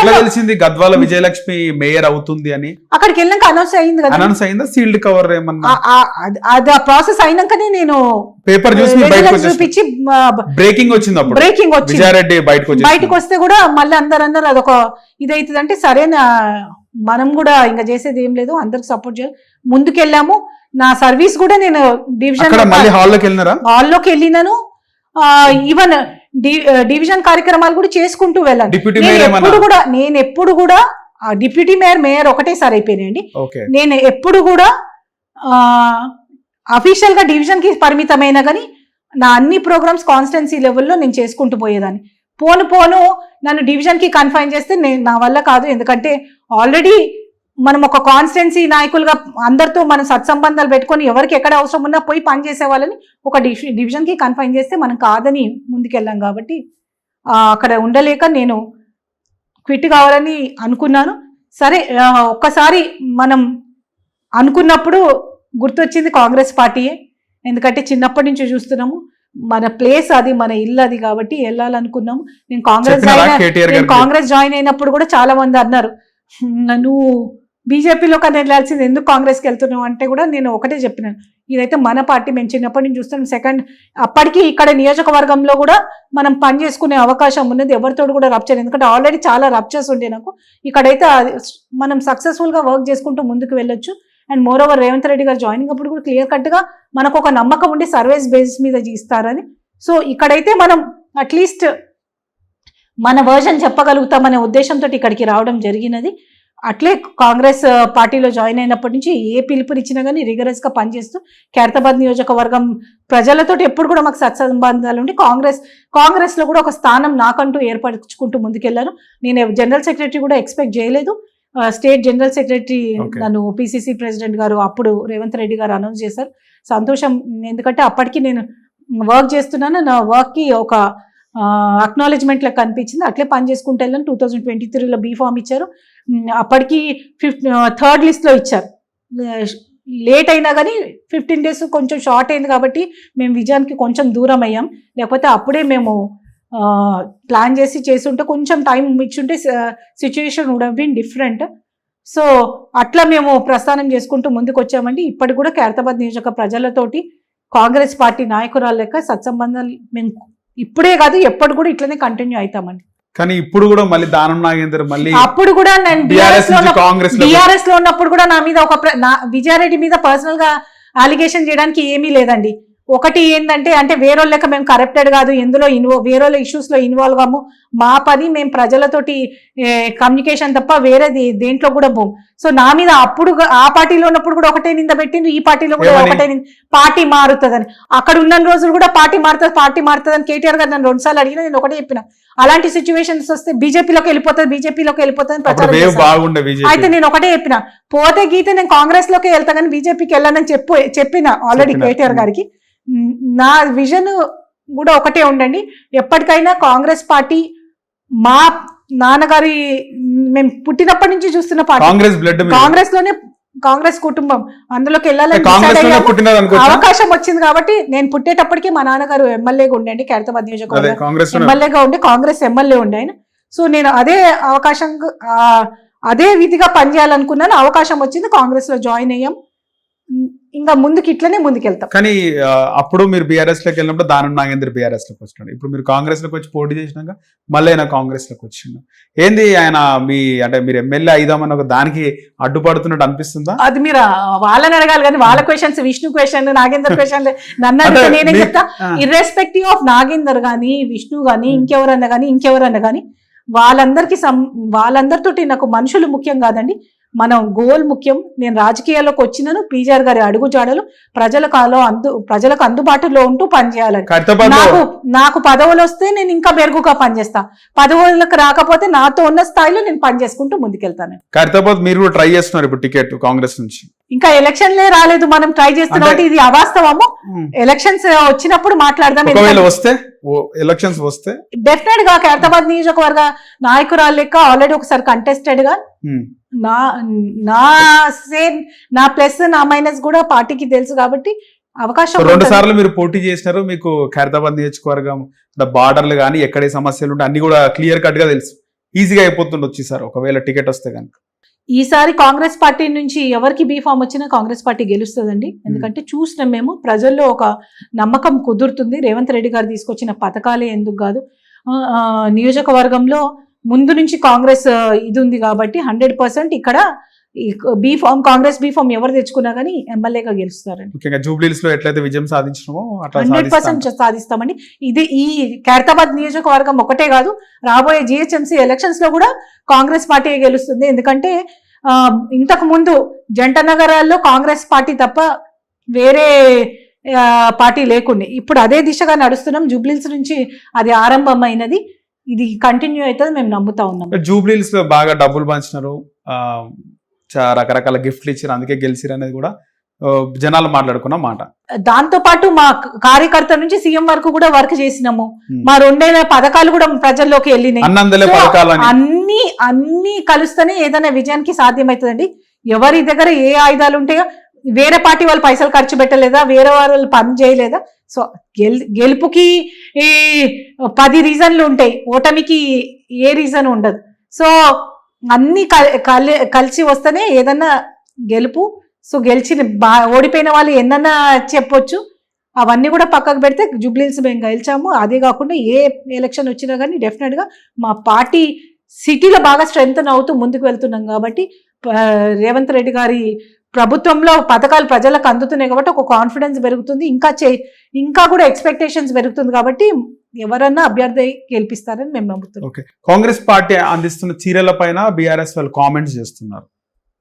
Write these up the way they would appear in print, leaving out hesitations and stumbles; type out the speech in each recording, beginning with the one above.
ఎట్లా తెలిసింది గద్వాల విజయలక్ష్మి మేయర్ అవుతుంది అని? అక్కడికి వెళ్ళాక అనౌన్స్ అయింది కదా. అనౌన్స్ అయిందా? సీల్డ్ కవర్ ఏమన్నా? అది ఆ ప్రాసెస్ అయినాకనే నేను పేపర్ చూపించి బ్రేకింగ్ వచ్చింది. అప్పుడు బ్రేకింగ్ వచ్చింది, విజయారెడ్డి బయటకు వస్తే కూడా మళ్ళీ అందరు అన్నారు అదొక ఇదైతుంది అంటే సరే మనం కూడా ఇంకా చేసేది ఏం లేదు, అందరికి సపోర్ట్ చేయాలి. ముందుకెళ్ళాము. నా సర్వీస్ కూడా నేను డివిజన్ హాల్లోకి వెళ్ళినాను. ఈవెన్ డివిజన్ కార్యక్రమాలు కూడా చేసుకుంటూ వెళ్ళాను. నేను ఎప్పుడు కూడా డిప్యూటీ మేయర్ ఒకటేసారి అయిపోయినాయండి. నేను ఎప్పుడు కూడా అఫీషియల్ గా డివిజన్ కి పరిమితమైన కానీ నా అన్ని ప్రోగ్రామ్స్ కాన్స్టిట్యున్సీ లెవెల్లో నేను చేసుకుంటూ పోయేదాన్ని. పోను నన్ను డివిజన్ కి కన్ఫైన్ చేస్తే నా వల్ల కాదు. ఎందుకంటే ఆల్రెడీ మనం ఒక కాన్స్టిట్యున్సీ నాయకులుగా అందరితో మనం సత్సంబంధాలు పెట్టుకొని ఎవరికి ఎక్కడ అవసరం ఉన్నా పోయి పనిచేసే వాళ్ళని ఒక డివిజన్ కి కన్ఫైన్ చేస్తే మనం కాదని ముందుకెళ్ళాం. కాబట్టి అక్కడ ఉండలేక నేను క్విట్ కావాలని అనుకున్నాను. సరే, ఒక్కసారి మనం అనుకున్నప్పుడు గుర్తొచ్చింది కాంగ్రెస్ పార్టీయే. ఎందుకంటే చిన్నప్పటి నుంచి చూస్తున్నాము, మన ప్లేస్ అది, మన ఇల్లు అది, కాబట్టి వెళ్ళాలనుకున్నాము. నేను కాంగ్రెస్ జాయిన్ అయినప్పుడు కూడా చాలా మంది అన్నారు నువ్వు బీజేపీలో కన్నా వెళ్ళాల్సింది, ఎందుకు కాంగ్రెస్కి వెళ్తున్నావు అంటే కూడా నేను ఒకటే చెప్పినాను, ఇదైతే మన పార్టీ, మేము చిన్నప్పటి నుంచి చూస్తాం. సెకండ్, అప్పటికి ఇక్కడ నియోజకవర్గంలో కూడా మనం పని చేసుకునే అవకాశం ఉన్నది, ఎవరితోడు కూడా రప్చర్, ఎందుకంటే ఆల్రెడీ చాలా రప్చర్స్ ఉండే నాకు. ఇక్కడైతే మనం సక్సెస్ఫుల్గా వర్క్ చేసుకుంటూ ముందుకు వెళ్ళొచ్చు. And more over Revanth Reddy గారు జాయినింగ్ అప్పుడు కూడా క్లియర్ కట్గా మనకు ఒక నమ్మకం ఉండి సర్వీస్ బేసిస్ మీద ఇస్తారని. సో ఇక్కడైతే మనం అట్లీస్ట్ మన వర్జన్ చెప్పగలుగుతామనే ఉద్దేశంతో ఇక్కడికి రావడం జరిగినది. అట్లే కాంగ్రెస్ పార్టీలో జాయిన్ అయినప్పటి నుంచి ఏ పిలుపునిచ్చినా కానీ రిగరస్గా పనిచేస్తూ ఖైరతాబాద్ నియోజకవర్గం ప్రజలతో ఎప్పుడు కూడా మాకు సత్సంబంధాలు ఉండి కాంగ్రెస్లో కూడా ఒక స్థానం నాకంటూ ఏర్పరచుకుంటూ ముందుకెళ్ళాను. నేను జనరల్ సెక్రటరీ కూడా ఎక్స్పెక్ట్ చేయలేదు. స్టేట్ జనరల్ సెక్రటరీ నన్ను పిసిసి ప్రెసిడెంట్ గారు అప్పుడు రేవంత్ రెడ్డి గారు అనౌన్స్ చేశారు. సంతోషం, ఎందుకంటే అప్పటికి నేను వర్క్ చేస్తున్నాను, నా వర్క్కి ఒక అక్నాలెడ్జ్మెంట్ లాగా కనిపించింది. అట్లే పని చేసుకుంటూ వెళ్ళాను. 2023లో బీఫామ్ ఇచ్చారు. అప్పటికి 3rd లిస్ట్లో ఇచ్చారు. లేట్ అయినా కానీ 15 days కొంచెం షార్ట్ అయింది కాబట్టి మేము విజయానికి కొంచెం దూరం అయ్యాం. లేకపోతే అప్పుడే మేము ప్లాన్ చేసి ఉంటే కొంచెం టైం ఇచ్చుంటే situation would have been different. So అట్లా మేము ప్రస్థానం చేసుకుంటూ ముందుకు వచ్చామండి. ఇప్పటికి కూడా ఖైరతాబాద్ నియోజక ప్రజలతోటి కాంగ్రెస్ పార్టీ నాయకురాలు లెక్క సత్సంబంధాలు మేము ఇప్పుడే కాదు ఎప్పుడు కూడా ఇట్లనే కంటిన్యూ అవుతామండి. కానీ ఇప్పుడు కూడా మళ్ళీ దానం నాగేందర్ మళ్ళీ అప్పుడు కూడా నేను బీఆర్ఎస్ లో ఉన్నప్పుడు కూడా నా మీద విజయారెడ్డి మీద పర్సనల్ గా అలిగేషన్ చేయడానికి ఏమీ లేదండి. ఒకటి ఏంటంటే అంటే వేరేళ్ళక మేము కరప్టెడ్ కాదు, ఎందులో వేరే ఇష్యూస్లో ఇన్వాల్వ్ కాము, మా పని మేము ప్రజలతోటి కమ్యూనికేషన్ తప్ప వేరేది దేంట్లో కూడా పోము. సో నా మీద అప్పుడు ఆ పార్టీలో ఉన్నప్పుడు కూడా ఒకటే నింద పెట్టింది, ఈ పార్టీలో కూడా ఒకటే నింద, పార్టీ మారుతుందని. అక్కడ ఉన్న రోజులు కూడా పార్టీ మారుతుందని కేటీఆర్ గారు నన్ను 2 సార్లు అడిగినా, నేను ఒకటే చెప్పిన, అలాంటి సిచ్యువేషన్స్ వస్తే బీజేపీలోకి వెళ్ళిపోతుంది ప్రచారం. అయితే నేను ఒకటే చెప్పిన, పోతే గీతే నేను కాంగ్రెస్ లోకి వెళ్తా కానీ బీజేపీకి వెళ్ళానని చెప్పిన ఆల్రెడీ కేటీఆర్ గారికి. నా విజన్ కూడా ఒకటే ఉండండి, ఎప్పటికైనా కాంగ్రెస్ పార్టీ మా నాన్నగారి మేము పుట్టినప్పటి నుంచి చూస్తున్న పార్టీ, కాంగ్రెస్ కుటుంబం, అందులోకి వెళ్ళాలని అవకాశం వచ్చింది. కాబట్టి నేను పుట్టేటప్పటికి మా నాన్నగారు ఎమ్మెల్యేగా ఉండండి, ఖైరతాబాద్ నియోజకవర్గం ఎమ్మెల్యేగా ఉండి కాంగ్రెస్ ఎమ్మెల్యే ఉండి ఆయన. సో నేను అదే అవకాశం అదే విధిగా పనిచేయాలనుకున్నాను. అవకాశం వచ్చింది, కాంగ్రెస్ లో జాయిన్ అయ్యాం. ఇంకా ముందుకు ఇట్లనే ముందుకెళ్తాం. కానీ అప్పుడు మీరు బీఆర్ఎస్ లోకి వెళ్ళినప్పుడు దానం నాగేందర్ బీఆర్ఎస్ లోకి వచ్చినాడు. ఇప్పుడు మీరు కాంగ్రెస్ లోకి వచ్చి పోటీ చేసినాక మళ్ళీ ఆయన కాంగ్రెస్ లోకి వచ్చిండు. ఏంది ఆయన అంటే మీరు ఎమ్మెల్యే అయిదామని ఒక దానికి అడ్డుపడుతున్నట్టు అనిపిస్తుందా? అది మీరు వాళ్ళని అడగాలి కానీ వాళ్ళ questions, Vishnu question, Nagender question నన్ను నేనే చెప్తా. ఇర్రెస్పెక్టివ్ ఆఫ్ నాగేందర్ గానీ, విష్ణు గానీ, ఇంకెవరన్నా కానీ వాళ్ళందరితోటి నాకు మనుషులు ముఖ్యం కాదండి, మనం గోల్ ముఖ్యం. నేను రాజకీయాల్లోకి వచ్చినాను పీజీఆర్ గారి అడుగుజాడలు ప్రజలకు అందుబాటులో ఉంటూ పనిచేయాలని. నాకు పదవులు వస్తే నేను ఇంకా మెరుగుగా పనిచేస్తా, పదవులకు రాకపోతే నాతో ఉన్న స్థాయిలో నేను పనిచేసుకుంటూ ముందుకెళ్తాను. ఖైరతాబాద్ మీరు కూడా ట్రై చేస్తున్నారు ఇప్పుడు టికెట్ కాంగ్రెస్ నుంచి? ఇంకా ఎలక్షన్లే రాలేదు, మనం ట్రై చేస్తున్నాం. ఇది అవాస్తవము. ఎలక్షన్స్ వచ్చినప్పుడు మాట్లాడదాం. ఎలక్షన్స్ వస్తే డెఫినెట్ గా ఖైరతాబాద్ నియోజకవర్గ నాయకురాలు లెక్క ఆల్రెడీ ఒకసారి కంటెస్టెడ్ గా నా ప్లస్ నా మైనస్ కూడా పార్టీకి తెలుసు కాబట్టి అవకాశం. 2 సార్లు మీరు పోటీ చేసినారు, మీకు ఖైరతాబాద్ నియోజకవర్గం బార్డర్లు కానీ ఎక్కడ సమస్యలు ఉంటే అన్ని కూడా క్లియర్ కట్ గా తెలుసు. ఈజీగా అయిపోతుండొచ్చు సార్ ఒకవేళ టికెట్ వస్తే కనుక. ఈసారి కాంగ్రెస్ పార్టీ నుంచి ఎవరికి బీఫామ్ వచ్చినా కాంగ్రెస్ పార్టీ గెలుస్తుందండి. ఎందుకంటే చూసినాం మేము, ప్రజల్లో ఒక నమ్మకం కుదురుతుంది. రేవంత్ రెడ్డి గారు తీసుకొచ్చిన పథకాలే ఎందుకు కాదు, నియోజకవర్గంలో ముందు నుంచి కాంగ్రెస్ ఇది ఉంది కాబట్టి 100% ఇక్కడ బీఫామ్, కాంగ్రెస్ బీఫామ్ ఎవరు తెచ్చుకున్నా కానీ ఎమ్మెల్యేగా గెలుస్తారండి. ముఖ్యంగా జూబ్లీస్ లో ఎట్లయితే విజయం సాధించినామో అట్లా 100% సాధిస్తామండి. ఇది ఈ ఖైరతాబాద్ నియోజకవర్గం ఒకటే కాదు, రాబోయే జిహెచ్ఎంసీ ఎలక్షన్స్ లో కూడా కాంగ్రెస్ పార్టీ గెలుస్తుంది. ఎందుకంటే ఇంతకు ముందు జంట నగరాల్లో కాంగ్రెస్ పార్టీ తప్ప వేరే పార్టీ లేకుండే, ఇప్పుడు అదే దిశగా నడుస్తున్నాం. జూబ్లీస్ నుంచి అది ఆరంభమైనది, ఇది కంటిన్యూ అవుతుంది మేము నమ్ముతా ఉన్నాం. జూబ్లీస్ లో బాగా డబ్బులు పంచినారు, రకరకాల గిఫ్ట్లు ఇచ్చారు, అందుకే గెలిచిరు అనేది కూడా జనాలు మాట్లాడుకున్న మాట. దాంతో పాటు మా కార్యకర్త నుంచి సీఎం వరకు కూడా వర్క్ చేసినాము. మా 2 పథకాలు కూడా ప్రజల్లోకి వెళ్ళినాయి. అన్ని కలుస్తేనే ఏదైనా విజయానికి సాధ్యమవుతుందండి. ఎవరి దగ్గర ఏ ఆయుధాలు ఉంటాయో, వేరే పార్టీ వాళ్ళు పైసలు ఖర్చు పెట్టలేదా, వేరే వాళ్ళు పని చేయలేదా? సో గెలుపుకి 10 రీజన్లు ఉంటాయి, ఓటమికి ఏ రీజన్ ఉండదు. సో అన్ని కలిసి వస్తేనే ఏదన్నా గెలుపు. సో ఓడిపోయిన వాళ్ళు ఎన్నన్నా చెప్పొచ్చు, అవన్నీ కూడా పక్కకు పెడితే జూబ్లీహిల్స్ మేము గెలిచాము. అదే కాకుండా ఏ ఎలక్షన్ వచ్చినా కానీ డెఫినెట్గా మా పార్టీ సిటీలో బాగా స్ట్రెంగ్తన్ అవుతూ ముందుకు వెళ్తున్నాం కాబట్టి, రేవంత్ రెడ్డి గారి ప్రభుత్వంలో పథకాలు ప్రజలకు అందుతున్నాయి కాబట్టి ఒక కాన్ఫిడెన్స్ పెరుగుతుంది, ఇంకా కూడా ఎక్స్పెక్టేషన్స్ పెరుగుతుంది. కాబట్టి ఎవరన్నా అభ్యర్థి గెలిపిస్తారని మేము నమ్ముతున్నాం. కాంగ్రెస్ పార్టీ అందిస్తున్న చీరల పైన బీఆర్ఎస్ వాళ్ళు కామెంట్స్ చేస్తున్నారు.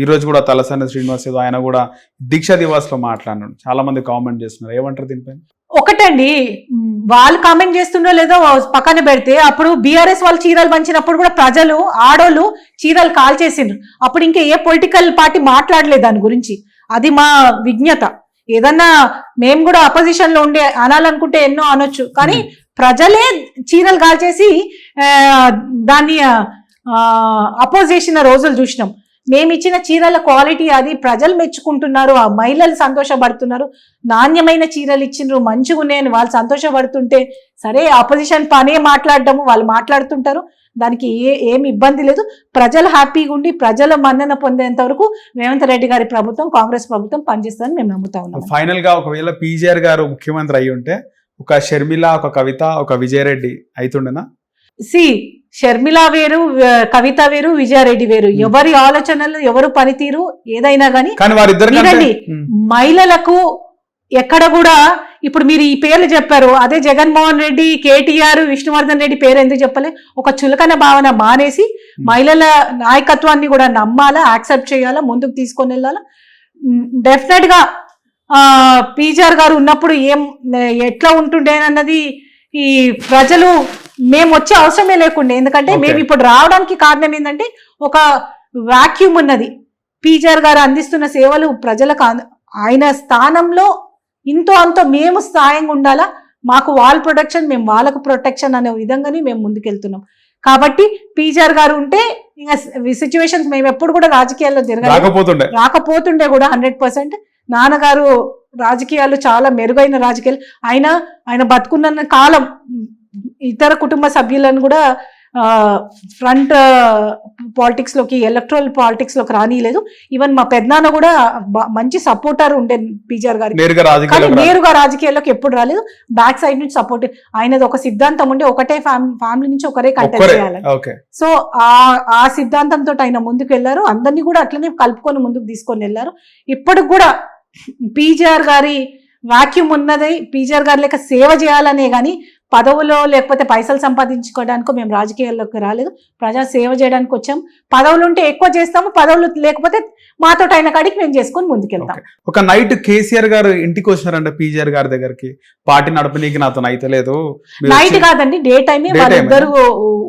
ఈ రోజు కూడా తలసాని శ్రీనివాస్ యాదవ్ ఆయన కూడా దీక్షా దివాస్ లో మాట్లాడినాడు, చాలా మంది కామెంట్ చేస్తున్నారు. ఏమంటారు దీనిపైన? ఒకటండి, వాళ్ళు కామెంట్ చేస్తున్నో లేదో పక్కన పెడితే, అప్పుడు బీఆర్ఎస్ వాళ్ళు చీరలు పంచినప్పుడు కూడా ప్రజలు, ఆడోళ్ళు చీరలు కాల్ చేసిండ్రు. అప్పుడు ఇంకా ఏ పొలిటికల్ పార్టీ మాట్లాడలేదు దాని గురించి. అది మా విజ్ఞత. ఏదన్నా మేము కూడా అపోజిషన్ లో ఉండే అనాలనుకుంటే ఎన్నో అనొచ్చు, కానీ ప్రజలే చీరలు కాల్ చేసి దాన్ని అపోజ్ చేసిన రోజులు చూసినాం. మేము ఇచ్చిన చీరల క్వాలిటీ అది ప్రజలు మెచ్చుకుంటున్నారు, ఆ మహిళలు సంతోషపడుతున్నారు. నాణ్యమైన చీరలు ఇచ్చిండ్రు, మంచిగా ఉన్నాయని వాళ్ళు సంతోషపడుతుంటే, సరే అపోజిషన్ పనే మాట్లాడటము, వాళ్ళు మాట్లాడుతుంటారు, దానికి ఏమి ఇబ్బంది లేదు. ప్రజలు హ్యాపీగా ఉండి ప్రజల మన్నన పొందేంత వరకు రేవంత్ రెడ్డి గారి ప్రభుత్వం, కాంగ్రెస్ ప్రభుత్వం పనిచేస్తుందని మేము నమ్ముతా ఉన్నాం. ఫైనల్ గా ఒకవేళ పీజీఆర్ గారు ముఖ్యమంత్రి అయి ఉంటే ఒక షర్మిల, ఒక కవిత, ఒక విజయరెడ్డి అయితుండేనా? షర్మిల వేరు, కవిత వేరు, విజయారెడ్డి వేరు. ఎవరి ఆలోచనలు, ఎవరు పనితీరు ఏదైనా కానీ మహిళలకు ఎక్కడ కూడా, ఇప్పుడు మీరు ఈ పేర్లు చెప్పారు, అదే జగన్మోహన్ రెడ్డి, కేటీఆర్, విష్ణువర్ధన్ రెడ్డి పేరు ఎందుకు చెప్పలే? ఒక చులకన భావన మానేసి మహిళల నాయకత్వాన్ని కూడా నమ్మాలా, యాక్సెప్ట్ చేయాలా, ముందుకు తీసుకొని వెళ్ళాలా. డెఫినెట్ గా పీజీఆర్ గారు ఉన్నప్పుడు ఎట్లా ఉంటుండేనన్నది ఈ ప్రజలు, మేము వచ్చే అవసరమే లేకుండే. ఎందుకంటే మేము ఇప్పుడు రావడానికి కారణం ఏంటంటే ఒక వాక్యూమ్ ఉన్నది. పీజీఆర్ గారు అందిస్తున్న సేవలు ప్రజలకు, ఆయన స్థానంలో ఇంతో అంతో మేము స్థాయంగా ఉండాలా, మాకు వాళ్ళ ప్రొటెక్షన్, మేము వాళ్ళకు ప్రొటెక్షన్ అనే విధంగానే మేము ముందుకెళ్తున్నాం. కాబట్టి పీజీఆర్ గారు ఉంటే ఇంకా సిచ్యువేషన్స్ మేము ఎప్పుడు కూడా రాజకీయాల్లో రాకపోతుండే కూడా 100%. నాన్నగారు రాజకీయాలు చాలా మెరుగైన రాజకీయాలు, ఆయన బతుకున్న కాలం ఇతర కుటుంబ సభ్యులను కూడా ఫ్రంట్ పాలిటిక్స్ లోకి, ఎలక్ట్రల్ పాలిటిక్స్ లోకి రానిలేదు. ఈవెన్ మా పెద్దనాన్న కూడా మంచి సపోర్టర్ ఉండే పీజీఆర్ గారికి, నేరుగా రాజకీయాల్లోకి ఎప్పుడు రాలేదు. బ్యాక్ సైడ్ నుంచి సపోర్ట్. ఆయనది ఒక సిద్ధాంతం ఉండే, ఒకటే ఫ్యామిలీ నుంచి ఒకరే కంటెస్ట్ చేయాలని. సో ఆ సిద్ధాంతంతో ఆయన ముందుకు వెళ్ళారు. అందరినీ కూడా అట్లనే కలుపుకొని ముందుకు తీసుకొని వెళ్ళారు. ఇప్పటికి కూడా పీజీఆర్ గారి వాక్యూమ్ ఉన్నది. పీజీఆర్ గారి లేక సేవ చేయాలనే కానీ పదవులో లేకపోతే పైసలు సంపాదించుకోవడానికో మేము రాజకీయాల్లోకి రాలేదు. ప్రజా సేవ చేయడానికి వచ్చాం. పదవులు ఉంటే ఎక్కువ చేస్తాము, పదవులు లేకపోతే మాతో అయిన కాడికి మేము చేసుకొని ముందుకెళ్తాం. ఒక నైట్ కేసీఆర్ గారు ఇంటికి వచ్చినారంట పీజీఆర్ గారి దగ్గరికి, పార్టీ నడపనీకి నాతో అయితే లేదు. నైట్ కాదండి, డే టైమే. వాళ్ళిద్దరు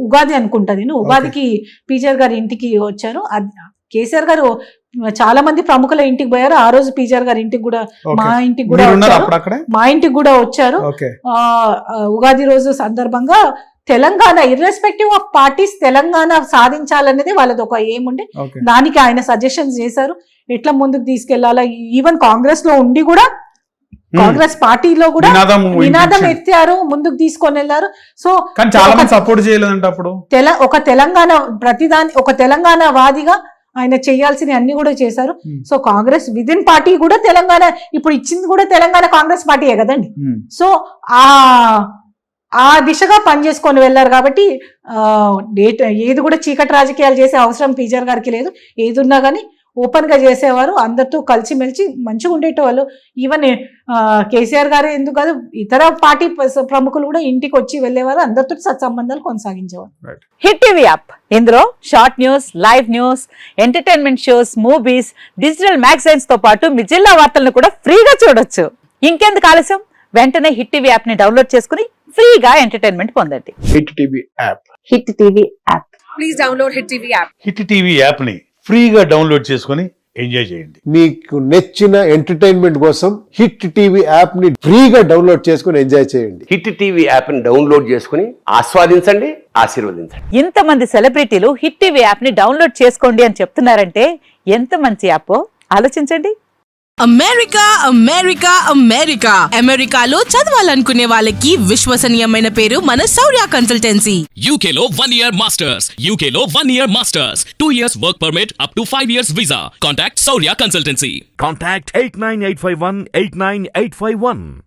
ఉగాది అనుకుంటా, నేను ఉగాదికి పీజీఆర్ గారి ఇంటికి వచ్చారు. కేసీఆర్ గారు చాలా మంది ప్రముఖుల ఇంటికి పోయారు. ఆ రోజు పీజీఆర్ గారి ఇంటికి కూడా, మా ఇంటికి కూడా వచ్చారు. ఉగాది రోజు సందర్భంగా Telangana irrespective of parties Telangana సాధించాలనేది వాళ్ళది ఒక ఏముండే. దానికి ఆయన సజెషన్స్ చేశారు, ఎట్లా ముందుకు తీసుకెళ్లాలా. ఈవెన్ కాంగ్రెస్ లో ఉండి కూడా కాంగ్రెస్ పార్టీలో కూడా నినాదం నినాదం వినిపించింది. ఎత్తారు, ముందుకు తీసుకొని వెళ్లారు. సో కానీ చాలా మంది సపోర్ట్ చేయలేదంట అప్పుడు. ఒక తెలంగాణ ఒక తెలంగాణ వాదిగా ఆయన చేయాల్సిన అన్ని కూడా చేశారు. సో కాంగ్రెస్ విదిన్ పార్టీ కూడా తెలంగాణ ఇప్పుడు ఇచ్చింది కూడా తెలంగాణ కాంగ్రెస్ పార్టీయే కదండి. సో ఆ దిశగా పనిచేసుకొని వెళ్ళారు కాబట్టి ఏది కూడా చీకటి రాజకీయాలు చేసే అవసరం పీజర్ గారికి లేదు. ఏది ఉన్నా కానీ ఓపెన్ గా చేసేవారు, అందరితో కలిసిమెలిసి మంచిగా ఉండేటవాళ్ళు. ఈవెన్ కేసీఆర్ గారే ఎందుకు కాదు, ఇతర పార్టీ ప్రముఖులు కూడా ఇంటికి వచ్చి వెళ్ళేవారు, అందరితో సత్సంబంధాలు కొనసాగించేవారు. హిట్ టీవీ యాప్, ఇందులో short news, live news, entertainment shows, movies, digital magazines తో పాటు మీ జిల్లా వార్తలను కూడా ఫ్రీగా చూడొచ్చు. ఇంకెందుకు ఆలస్యం, వెంటనే హిట్ టీవీ యాప్ ని డౌన్లోడ్ చేసుకుని ఫ్రీగా ఎంటర్టైన్మెంట్ పొందండి. Hit TV app. Hit TV app. Please download hit TV app. Hit TV యాప్ని ఫ్రీగా డౌన్లోడ్ చేసుకొని ఎంజాయ్ చేయండి. మీకు నచ్చిన ఎంటర్టైన్మెంట్ కోసం హిట్ టీవీ యాప్ ని ఫ్రీగా డౌన్లోడ్ చేసుకొని ఎంజాయ్ చేయండి. హిట్ టీవీ యాప్ని డౌన్లోడ్ చేసుకుని ఆస్వాదించండి, ఆశీర్వదించండి. ఇంతమంది సెలబ్రిటీలు హిట్ టీవీ యాప్ ని డౌన్లోడ్ చేసుకోండి అని చెప్తున్నారంటే ఎంత మంచి యాప్ ఆలోచించండి. అమెరికా అమెరికా అమెరికా అమెరికాలో చదవాలనుకునే వాళ్ళకి విశ్వసనీయమైన పేరు మన శౌర్య కన్సల్టెన్సీ. UK లో 1 year masters. UK లో 1 year masters. 2 years work permit up to 5 years visa. Contact Saurya Consultancy. Contact 89851 89851.